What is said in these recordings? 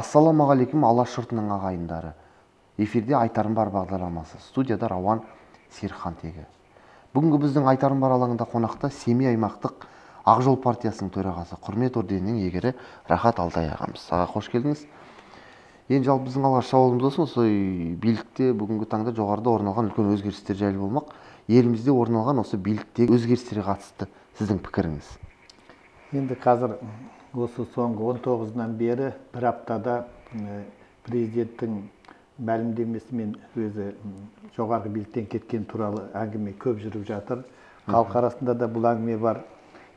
Ассалаумағалейкум, Алаш жұртының ағайындары. Эфирде Айтарым бар бағдарламасы. Студияда Рауан Серхантегі. Бүгінгі біздің Айтарым бар алаңында қонақта Семей аймақтық Ақ Жол партиясының төрағасы, құрмет орденінің иегері Рахат Алтай ағамыз. Аға, қош келдіңіз. Енді жалпы біздің алғаш сауалымыз осы, билікте бүгінгі таңда жоғарыда орын алған үлкен өзгерістер жайлы болмақ. Елімізде орын алған осы биліктегі өзгерістерге қатысты сіздің пікіріңіз? Енді қазір осы соңғы 19-нан бері бір аптада президенттің мәлімдемесімен өзі жоғарғы биліктен кеткен туралы әңгіме көп жүріп жатыр. Халық арасында да бұл әңгіме бар.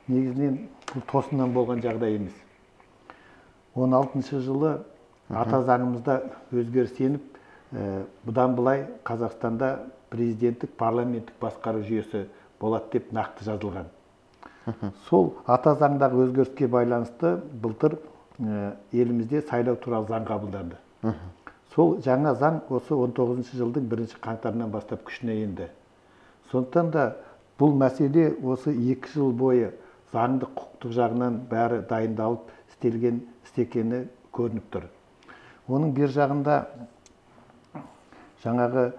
Негізінен бұл тосыннан болған жағдай емес. 16 жылы ата заңымызда өзгеріс еніп, бұдан былай Қазақстанда президенттік парламенттік басқару жүйесі болады деп нақты жазылған. Сол ата заңдағы өзгеріске байланысты былтыр елімізде сайлау туралы заң қабылданды. Сол жаңа заң осы 19 жылдың 1 қаңтарынан бастап күшіне енді. Сондықтан да бұл мәселе осы 2 жыл бойы заңды құқықтық жағынан бәрі дайындалып істелген істекені көрініп тұр. Оның бер жағында жаңағы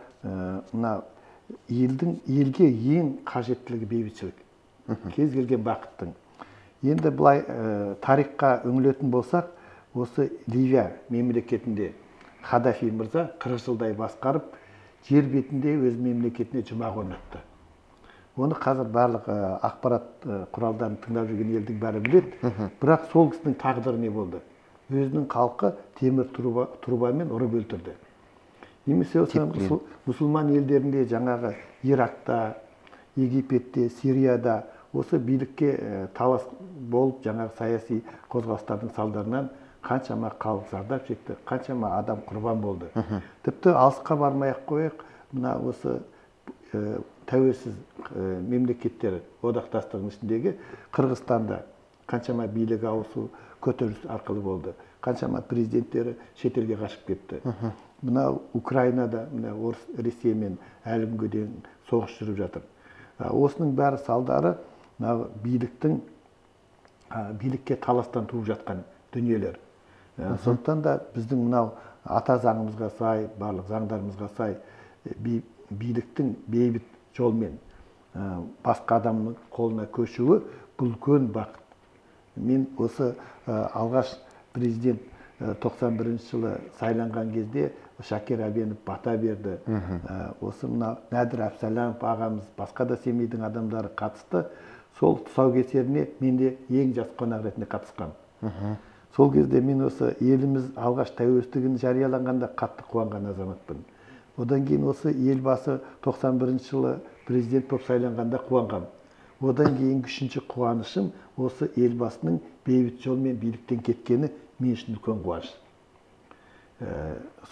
елге ең қажеттілігі бейбітшілік. Кез келген бақыттың. Енді бұлай тарихқа үңілетін болсақ, осы Ливия мемлекетінде Қадафи мырза 40 жылдай басқарып, жер бетінде өз мемлекетіне жұмақ орнатты. Оны қазір барлық ақпарат құралдарын тыңдап жүрген елдің бәрі біледі. Бірақ сол кісінің тағдыры не болды? Өзінің халқы темір трубамен ұрып өлтірді. Немесе мұсылман елдерінде жаңағы Иракта, Египетте, Сирияда осы билікке талас болып, жаңағы саяси қозғалыстардың салдарынан қаншама халық зардап шекті, қаншама адам құрбан болды. Тіпті алысқа бармай-ақ қояйық, мына осы тәуелсіз мемлекеттер одақтастығының ішіндегі Қырғызстанда қаншама билік ауысу, көтеріліс арқылы болды. Қаншама президенттері шетелге қашып кетті. Мына Украинада, мына орыс Ресеймен әлі күнге дейін соғыс жүріп жатыр. Осының бәрі салдары билікке таластан туып жатқан дүниелер. Сондықтан да біздің мынау ата заңымызға сай, барлық заңдарымызға сай биліктің бейбіт жолмен басқа адамның қолына көшуі бұл үлкен бақыт. Мен осы алғаш президент 91 жылы сайланған кезде Шакир Әбенов бата берді. Осы мына Нәдір Әбсәләмов ағамыз, басқа да Семейдің адамдары қатысты. Сол тұсаукесеріне мен де ең жас қонақ ретінде қатысқам. Сол кезде мен осы еліміз алғаш тәуелсіздігін жарияланғанда қатты қуанған азаматпын. Одан кейін осы елбасы 91 жылы президент болып сайланғанда қуанғам. Одан кейін үшінші қуанышым осы елбасының бейбіт жолмен биліктен кеткені мен үшін үлкен қуаныш.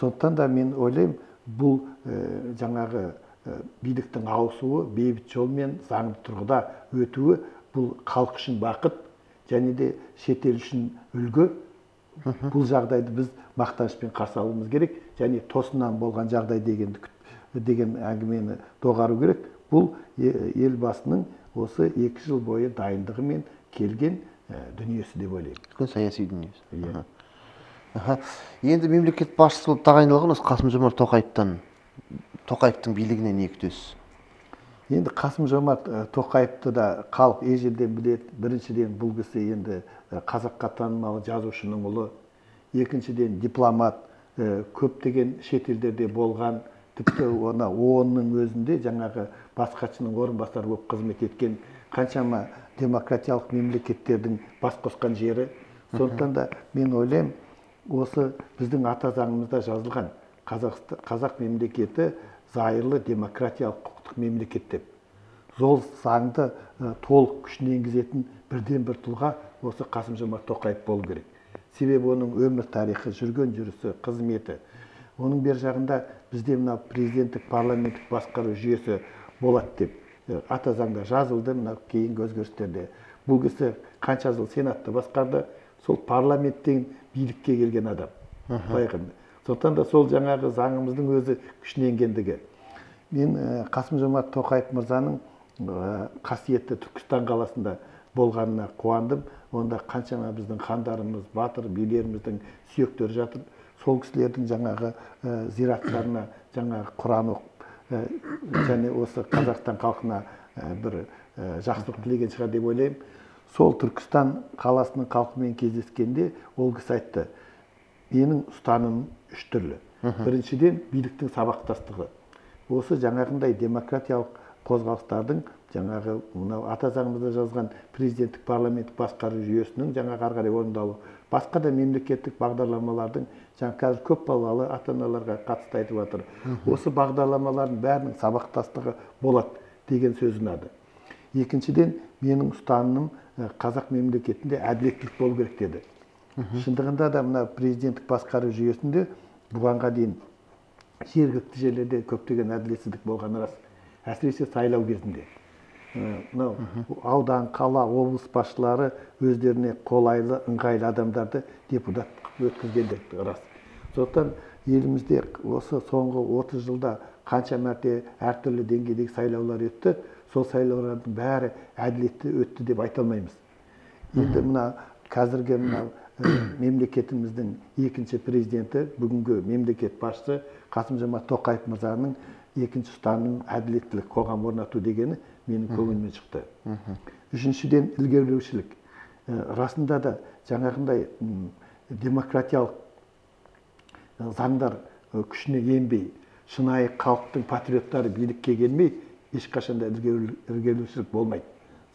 Сондықтан да мен ойлаймын, бұл жаңағы биліктің ауысуы, бейбіт жолмен заңды тұрғыда өтуі бұл халық үшін бақыт, және де шетел үшін үлгі. Бұл жағдайды біз мақтанышпен қарсы алуымыз керек, және тосыннан болған жағдай деген әңгімені доғару керек. Бұл елбасының осы 2 жыл бойы дайындығымен келген дүниесі деп ойлаймын. Үлкен саяси дүниесі. Енді мемлекет басшысы болып тағайындалған осы Қасым-Жомарт Тоқаевтың билігіне не күтесіз? Енді Қасым-Жомарт Тоқаевты да халық ежелден біледі. Біріншіден бұл кісі енді қазаққа танымал жазушының ұлы. Екіншіден дипломат, көптеген шетелдерде болған, тіпті оны ООН-ның өзінде жаңағы бас хатшының орынбасары болып қызмет еткен, қаншама демократиялық мемлекеттердің бас қосқан жері. Сондықтан да мен ойлаймын, осы біздің ата заңымызда жазылған қазақ мемлекеті зайырлы демократиялық құқықтық мемлекет деп. Сол заңды толық күшіне енгізетін бірден бір тұлға осы Қасым-Жомарт Тоқаев болу керек. Себебі оның өмір тарихы, жүрген жүрісі, қызметі. Оның бер жағында бізде мына президенттік парламенттік басқару жүйесі болады деп ата заңда жазылды, мына кейінгі өзгерістерде. Бұл кісі қанша жыл сенатты басқарды, сол парламенттен билікке келген адам. Сондықтан да сол жаңағы заңымыздың өзі күшіне енгендігі. Мен Қасым-Жомарт Тоқаев мырзаның қасиетті Түркістан қаласында болғанына қуандым. Онда қаншама біздің хандарымыз, батыр билеріміздің сүйектері жатыр. Сол кісілердің жаңағы зираттарына жаңағы Құран оқып, және осы Қазақстан халқына бір жақсылық тілеген шығар деп ойлаймын. Сол Түркістан қаласының халқымен кездескенде ол кісі айтты: менің ұстанымым үш түрлі. Біріншіден, биліктің сабақтастығы. Осы жаңағындай демократиялық қозғалыстардың, жаңағы мынау ата заңымызда жазған президенттік парламенттік басқару жүйесінің жаңағы ары қарай орындалу, басқа да мемлекеттік бағдарламалардың, жаңа қазір көп балалы ата-аналарға қатысты айтып жатыр. Осы бағдарламалардың бәрінің сабақтастығы болады деген сөз ұнады. Екіншіден, менің ұстанымым қазақ мемлекетінде әділеттілік болу керек деді. Шындығында да мына президенттік басқару жүйесінде бұғанға дейін жергілікті жерлерде көптеген әділетсіздік болғаны рас. Әсіресе сайлау кезінде. Мынау аудан, қала, облыс басшылары өздеріне қолайлы, ыңғайлы адамдарды депутат өткізгендері рас. Сондықтан елімізде осы соңғы 30 жылда қанша мәрте әртүрлі деңгейдегі сайлаулар өтті, сол сайлаулардың бәрі әділетті өтті деп айта алмаймыз. Енді мына қазіргі мемлекетіміздің екінші президенті, бүгінгі мемлекет басшысы Қасым-Жомарт Тоқаев мырзаның екінші ұстанымы әділеттілік қоғам орнату дегені менің көңілімнен шықты. Үшіншіден, ілгерілеушілік. Расында да жаңағындай демократиялық заңдар күшіне енбей, шынайы халықтың патриоттары билікке келмей, ешқашанда ілгерілеушілік болмайды.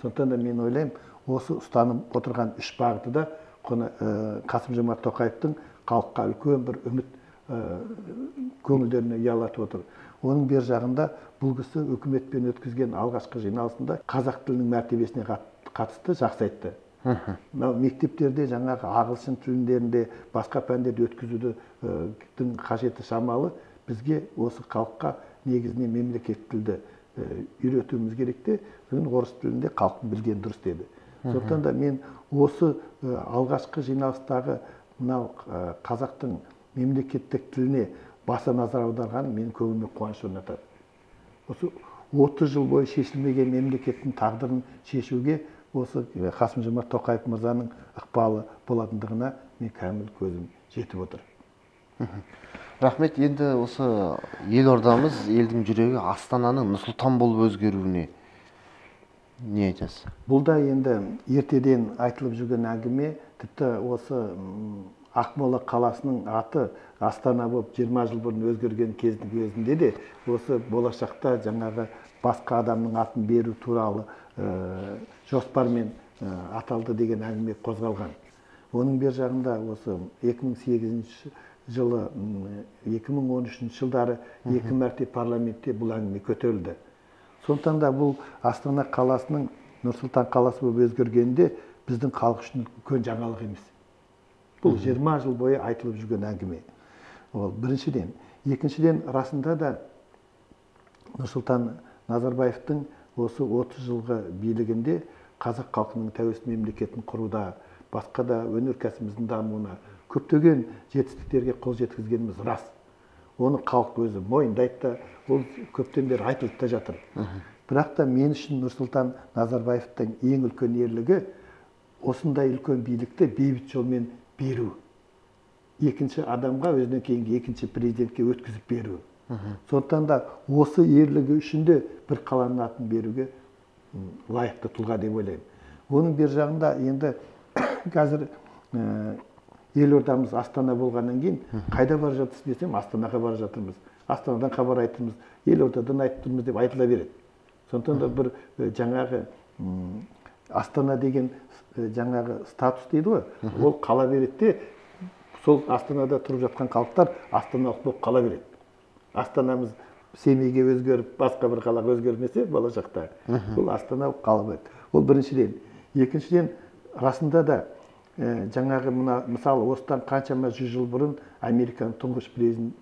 Сондықтан да мен ойлаймын, осы ұстаным отырған үш бағыты да Қасым-Жомарт Тоқаевтың халыққа үлкен бір үміт көңілдеріне ұялатып отыр. Оның бер жағында бұл кісі үкіметпен өткізген алғашқы жиналысында қазақ тілінің мәртебесіне қатысты жақсы айтты. Мектептерде жаңағы ағылшын тіліндерінде басқа пәндерді өткізудің қажеті шамалы. Бізге осы халыққа негізінен мемлекет тілді үйретуіміз керек те, орыс тілінде халықтың білгені дұрыс деді. Сондықтан да мен осы алғашқы жиналыстағы мынау қазақтың мемлекеттік тіліне баса назар аударған мен көңіліме қуаныш орнатады. Осы 30 жыл бойы шешілмеген мемлекеттің тағдырын шешуге осы Қасым-Жомарт Тоқаев мырзаның ықпалы болатындығына мен кәміл көзім жетіп отыр. Рахмет. Енді осы елордамыз, елдің жүрегі Астананың Нұр-Сұлтан болып өзгеруіне не айтасыз? Бұл да енді ертеден айтылып жүрген әңгіме. Тіпті осы Ақмола қаласының аты Астана болып 20 жыл бұрын өзгерген кездің өзінде де осы болашақта жаңағы басқа адамның атын беру туралы жоспармен аталды деген әңгіме қозғалған. Оның бер жағында осы 2008 жылы, 2013 жылдары екі мәрте парламентте бұл әңгіме көтерілді. Сондықтан да бұл Астана қаласының Нұр-Сұлтан қаласы болып өзгергенде біздің халық үшін үлкен жаңалық емес. Бұл 20 жыл бойы айтылып жүрген әңгіме. Ол біріншіден. Екіншіден, расында да Нұрсұлтан Назарбаевтың осы 30 жылғы билігінде қазақ халқының тәуелсіз мемлекетін құруда, басқа да өнеркәсібіміздің дамуына көптеген жетістіктерге қол жеткізгеніміз рас. Оны халық өзі мойындайды, ол көптен бері айтылып та жатыр. Бірақ та мен үшін Нұрсұлтан Назарбаевтың ең үлкен ерлігі осындай үлкен билікті бейбіт жолмен беру. Екінші адамға, өзінен кейінгі екінші президентке өткізіп беру. Сондықтан да осы ерлігі үшін де бір қаланың атын беруге лайықты тұлға деп ойлаймын. Оның бер жағында енді қазір елордамыз Астана болғаннан кейін қайда бара жатырсыз десем, Астанаға бара жатырмыз. Астанадан хабар айтырмыз, елордадан айтып тұрмыз деп айтыла береді. Сондықтан да бір жаңағы Астана деген жаңағы статус дейді ғой, ол қала береді де, сол Астанада тұрып жатқан халықтар астаналық болып қала береді. Астанамыз Семейге өзгеріп, басқа бір қалаға өзгермесе болашақта, ол Астана қала береді. Ол біріншіден. Екіншіден, расында да жаңағы мысалы осыдан қаншама 100 жыл бұрын Американың тұңғыш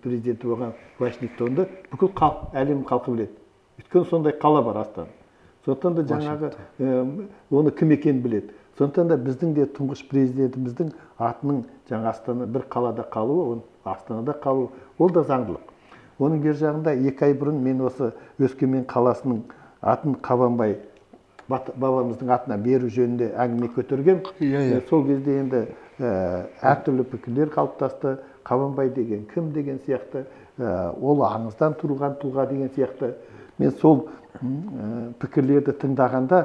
президенті болған Вашингтонды бүкіл әлем халқы біледі. Өйткені сондай қала бар Астана. Сондықтан да жаңағы оны кім екенін біледі. Сондықтан да біздің де тұңғыш президентіміздің атының жаңа Астана бір қалада қалуы, Астанада қалуы, ол да заңдылық. Оның бер жағында 2 ай бұрын мен осы Өскемен қаласының атын Қабанбай бабамыздың атына беру жөнінде әңгіме көтерген. Сол кезде енді әртүрлі пікірлер қалыптасты. Қабанбай деген кім деген сияқты, ол аңыздан тұрған тұлға деген сияқты. Мен сол пікірлерді тыңдағанда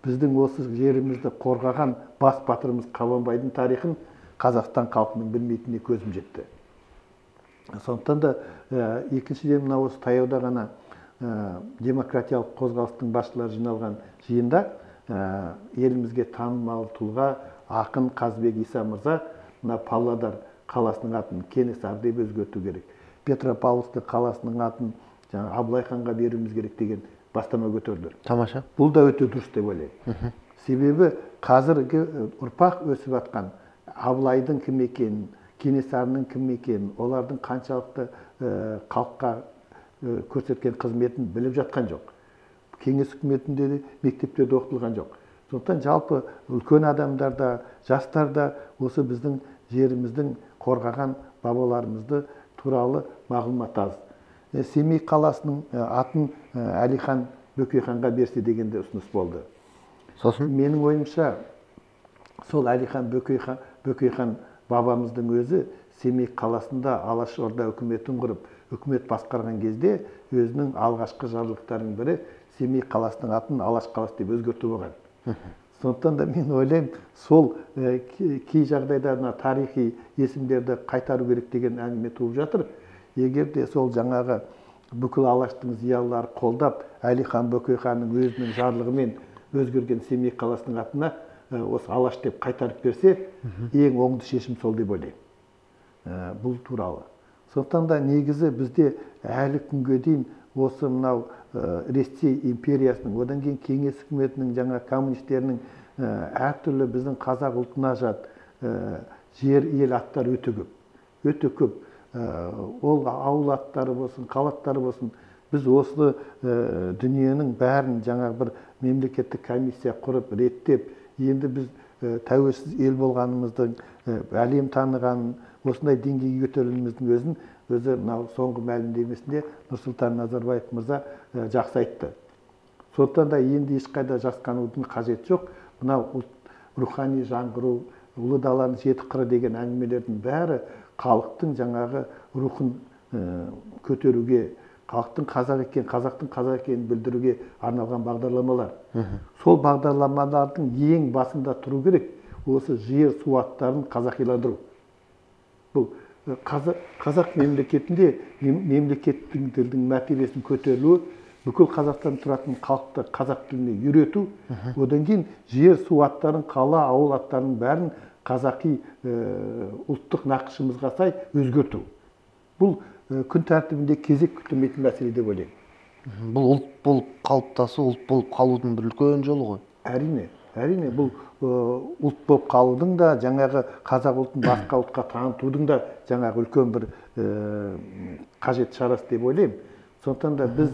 біздің осы жерімізді қорғаған бас батырымыз Қабанбайдың тарихын Қазақстан халқының білмейтініне көзім жетті. Сондықтан да екіншіден мына осы таяуда ғана демократиялық қозғалыстың басшылары жиналған жиында елімізге танымал тұлға ақын Қазбек Иса мырза мына Павлодар қаласының атын Кенесары деп өзгерту керек, Петропавловск қаласының атын Абылай ханға беруіміз керек деген бастама көтерді. Тамаша. Бұл да өте дұрыс деп ойлаймын. Себебі қазіргі ұрпақ өсіп жатқан Абылайдың кім екенін, Кенесарының кім екенін, олардың қаншалықты халыққа көрсеткен қызметін біліп жатқан жоқ. Кеңес үкіметінде де мектептерде оқытылған жоқ. Сондықтан жалпы үлкен адамдар да, жастар да осы біздің жеріміздің қорғаған бабаларымызды туралы мағлұмат аз. Семей қаласының атын Әлихан Бөкейханға берсе дегенде ұсыныс болды. Сосын менің ойымша сол Әлихан Бөкейхан бабамыздың өзі Семей қаласында Алашорда үкіметін құрып, үкімет басқарған кезде өзінің алғашқы жарлықтарының бірі Семей қаласының атын Алаш қаласы деп өзгерту болған. Сондықтан да мен ойлаймын, сол кей жағдайда тарихи есімдерді қайтару керек деген әңгіме туып жатыр. Егер де сол жаңағы бүкіл Алаштың зиялылары қолдап, Әлихан Бөкейханның өзінің жарлығымен өзгерген Семей қаласының атына осы Алаш деп қайтарып берсе, ең оңды шешім сол деп ойлаймын. Бұл туралы. Сондықтан да негізі бізде әлі күнге дейін осы мынау Ресей империясының, одан кейін кеңес үкіметінің, жаңа коммунистерінің әртүрлі біздің қазақ ұлтына жат жер, ел аттары өте көп. Өте көп. Ол ауыл аттары болсын, қала аттары болсын, біз осы дүниенің бәрін жаңағы бір мемлекеттік комиссия құрып, реттеп, енді біз тәуелсіз ел болғанымыздың, әлем танығанын, осындай деңгейге көтерілуіміздің өзі мынау соңғы мәлімдемесінде Нұрсұлтан Назарбаев мырза жақсы айтты. Сондықтан да енді ешқайда жасқанудың қажеті жоқ. Мынау рухани жаңғыру, ұлы даланың жеті қыры деген әңгімелердің бәрі халықтың жаңағы рухын көтеруге, халықтың қазақ екенін білдіруге арналған бағдарламалар. Сол бағдарламалардың ең басында тұру керек осы жер су аттарын қазақиландыру. Бұл қазақ мемлекетінде мемлекеттің тілдің мәртебесін көтерілуі, бүкіл Қазақстан тұратын халықты қазақ тіліне үйрету, одан кейін жер су аттарын, қала, ауыл аттарының бәрін қазақи ұлттық нақышымызға сай өзгерту. Бұл күн тәртібінде кезек күтілмейтін мәселе деп ойлаймын. Бұл ұлт болып қалыптасу, ұлт болып қалудың бір үлкен жолы ғой. Әрине, бұл ұлт болып қалудың да, жаңағы қазақ ұлтын басқа ұлтқа танытудың да жаңағы үлкен бір қажет шарасы деп ойлаймын. Сондықтан да біз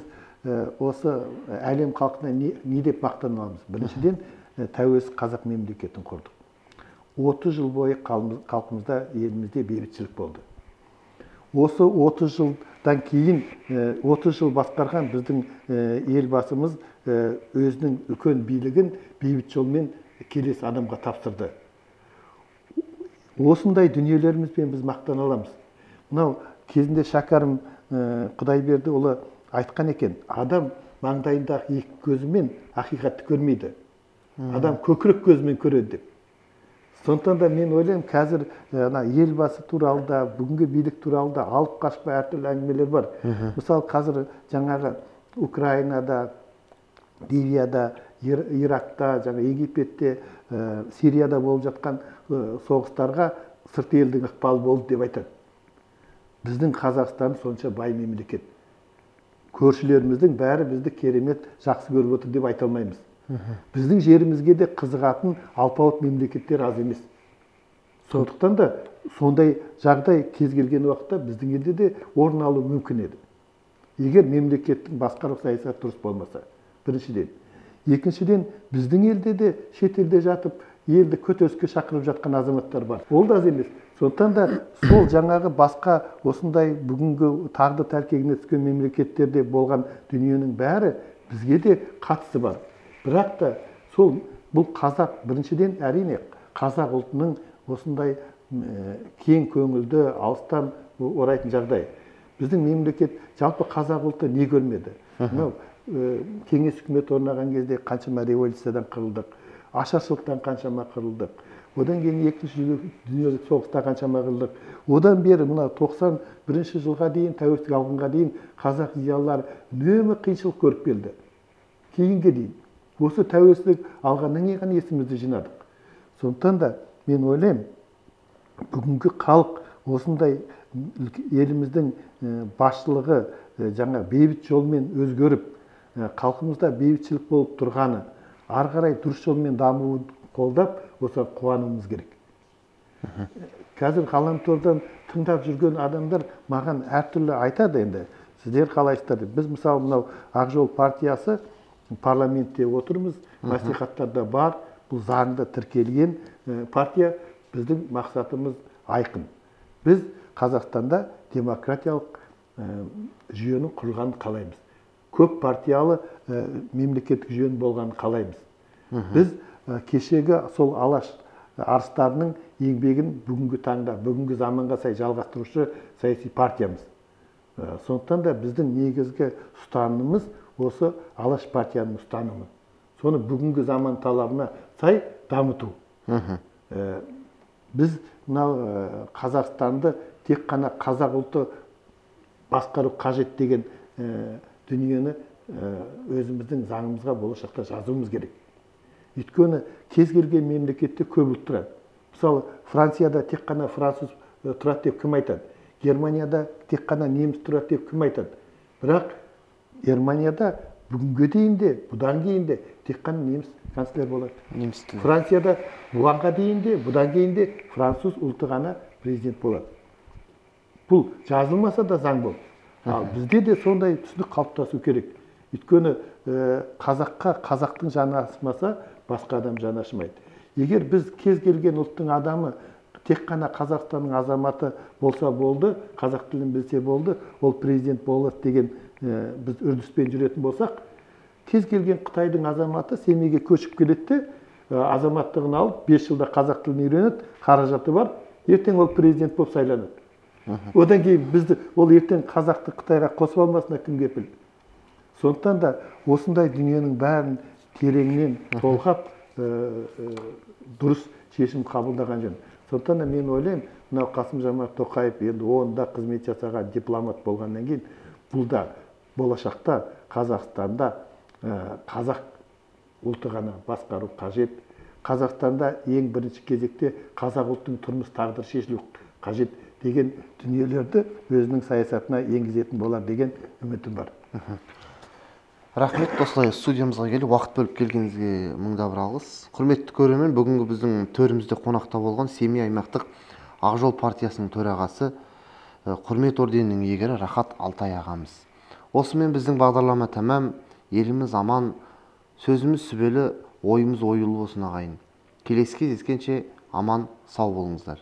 осы әлем халқына не деп мақтана аламыз? Біріншіден, тәуелсіз қазақ мемлекетін құрдық. 30 жыл бойы халқымызда, елімізде бейбітшілік болды. Осы 30 жылдан кейін 30 жыл басқарған біздің елбасымыз өзінің үлкен билігін бейбіт жолмен келесі адамға тапсырды. Осындай дүниелерімізбен біз мақтана аламыз. Мынау кезінде Шәкәрім Құдайбердіұлы айтқан екен, адам маңдайындағы екі көзімен ақиқатты көрмейді. Адам көкірек көзімен көреді деп. Сондықтан да мен ойлаймын, қазір елбасы туралы да, бүгінгі билік туралы да алып қашпа әртүрлі әңгімелер бар. Мысалы, қазір жаңағы Украинада, Ливияда, Иракта, Египетте, Сирияда болып жатқан соғыстарға сырт елдің ықпалы болды деп айтады. Біздің Қазақстан сонша бай мемлекет. Көршілеріміздің бәрі бізді керемет жақсы көріп отыр деп айта алмаймыз. Біздің жерімізге де қызығатын алпауыт мемлекеттер аз емес. Сондықтан да сондай жағдай кез келген уақытта біздің елде де орын алуы мүмкін еді. Егер мемлекеттің басқару саясаты дұрыс болмаса, біріншіден. Екіншіден, біздің елде де шетелде жатып, елді көтеріліске шақырып жатқан азаматтар бар. Ол да аз емес. Сондықтан да сол жаңағы басқа осындай бүгінгі тағдыр тәлкегіне түскен мемлекеттерде болған дүниенің бәрі бізге де қатысы бар. Бірақ та сол бұл қазақ, біріншіден әрине қазақ ұлтының осындай кең көңілді, алыстан орайтын жағдай. Біздің мемлекет, жалпы қазақ ұлты не көрмеді? Мынау кеңес үкіметі орнаған кезде қаншама революциядан қырылдық, ашаршылықтан қаншама қырылдық. Одан кейін екінші дүниежүзілік соғыста қаншама қырылдық. Одан бері мына 91 жылға дейін, тәуелсіздік алғанға дейін қазақ зиялылары үнемі қиыншылық көріп келді. Кейінге дейін. Осы тәуелсіздік алғаннан кейін ғана есімізді жинадық. Сондықтан да мен ойлаймын, бүгінгі халық осындай еліміздің басшылығы жаңа бейбіт жолмен өзгеріп, халқымызда бейбітшілік болып тұрғаны, ары қарай дұрыс жолмен дамуын қолдап, осыған қуануымыз керек. Қазір ғаламтордан тыңдап жүрген адамдар маған әртүрлі айтады енді. Сіздер қалайсыздар деп. Біз мысалы мынау Ақ Жол партиясы парламентте отырмыз, мәслихаттарда бар, бұл заңда тіркелген партия. Біздің мақсатымыз айқын. Біз Қазақстанда демократиялық жүйенің құрылғанын қалаймыз. Көп партиялы мемлекеттік жүйенің болғанын қалаймыз. Біз кешегі сол алаш арыстарының еңбегін бүгінгі таңда, бүгінгі заманға сай жалғастырушы саяси партиямыз. Сондықтан да біздің негізгі ұстанымымыз осы алаш партияның ұстанымы. Соны бүгінгі заман талабына сай дамыту. Біз мынау Қазақстанды тек қана қазақ ұлты басқару қажет деген дүниені өзіміздің заңымызға болашақта жазуымыз керек. Өйткені кез келген мемлекетте көп ұлт тұрады. Мысалы, Францияда тек қана француз тұрады деп кім айтады? Германияда тек қана неміс тұрады деп кім айтады? Бірақ Германияда бүгінге дейін де, бұдан кейін де тек қана неміс канцлер болады. Францияда бұғанға дейін де, бұдан кейін де француз ұлты ғана президент болады. Бұл жазылмаса да заң болды. Ал бізде де сондай түсінік қалыптасу керек. Өйткені қазаққа қазақтың жаны ашымаса, басқа адам жаны ашымайды. Егер біз кез келген ұлттың адамы тек қана Қазақстанның азаматы болса болды, қазақ тілін білсе болды, ол президент болады деген біз үрдіспен жүретін болсақ, кез келген Қытайдың азаматы Семейге көшіп келеді, азаматтығын алып, 5 жылда қазақ тілін үйренеді, қаражаты бар, ертең ол президент болып сайланады. Одан кейін бізді ол ертең қазақты Қытайға қосып алмасына кім кепіл? Сондықтан да осындай дүниенің бәрін тереңнен толғап дұрыс шешім қабылдаған жөн. Сондықтан да мен ойлаймын, мынау Қасым-Жомарт Тоқаев енді онда қызмет жасаған дипломат болғаннан кейін, бұл да болашақта Қазақстанда қазақ ұлты ғана басқару қажет. Қазақстанда ең бірінші кезекте қазақ ұлттың тұрмыс тағдыры шешілу қажет деген дүниелерді өзінің саясатына енгізетін болар деген үмітім бар. Рахмет, осылай студиямызға келіп, уақыт бөліп келгеніңізге мыңда бір алғыс. Құрметті көрермен, бүгінгі біздің төрімізде қонақта болған Семей аймақтық Ақ Жол партиясының төрағасы, құрмет орденінің иегері Рахат Алтай ағамыз. Осымен біздің бағдарлама тәмам, еліміз аман, сөзіміз сүбелі, ойымыз ойлы болсын ағайын. Келесі кездескенше аман, сау болыңыздар.